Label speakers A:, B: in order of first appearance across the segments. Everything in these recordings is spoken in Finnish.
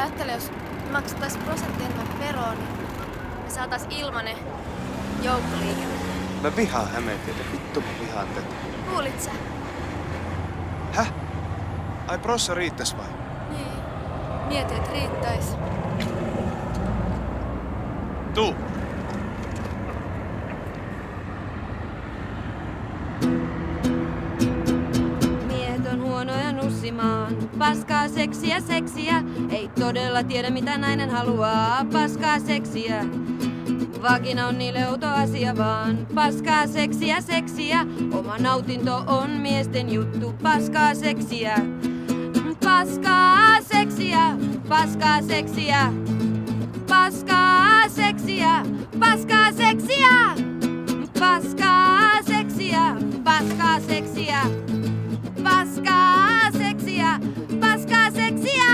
A: Ajattele, jos maksattais prosentti enemmän veroa, niin me saatais ilmanen joukkoliikenne.
B: Mä vihaan Hämeentyötä. Vittu mä vihaan tätä.
A: Kuulit sä?
B: Häh? Ai prossa riittäis vai?
A: Niin. Mieti, et riittäis.
B: Tuu!
C: Miehet on huonoja nussimaan. Paskaa seksiä, seksiä. Ei todella tiedä mitä nainen haluaa. Paskaa seksiä. Vagina on niille outo asia vaan. Paskaa seksiä, seksiä. Oma nautinto on miesten juttu. Paskaa seksiä. Paskaa seksiä. Paskaa seksiä. Paskaa seksiä. Paskaa seksiä. Paskaa seksiä. Paskaa seksiä. Paskaa seksiä. Paskaa seksiä.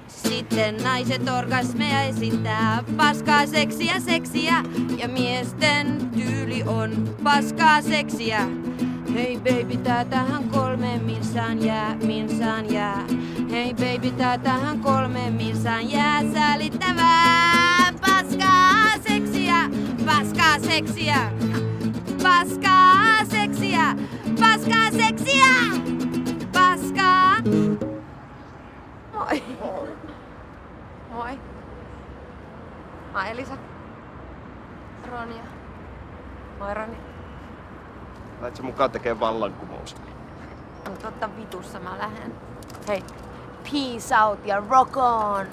C: Sitten naiset orgasmeja esittää. Paskaa seksiä, seksiä. Ja miesten tyyli on paskaa seksiä. Hei baby, tää tähän 3 minsaan jää, minsaan jää. Hei baby, tää tähän 3 minsaan jää. Säälittävää. Paskaa seksiä. Paskaa seksiä. Paskaa seksiä. Paskaa seksiä. Paskaa. Moi.
A: Moi. Mä oon Elisa. Ronja.
C: Moi Roni.
B: Lähet sä mukaan tekee vallankumousta?
C: No totta vitussa mä lähden. Hei, peace out ja rock on!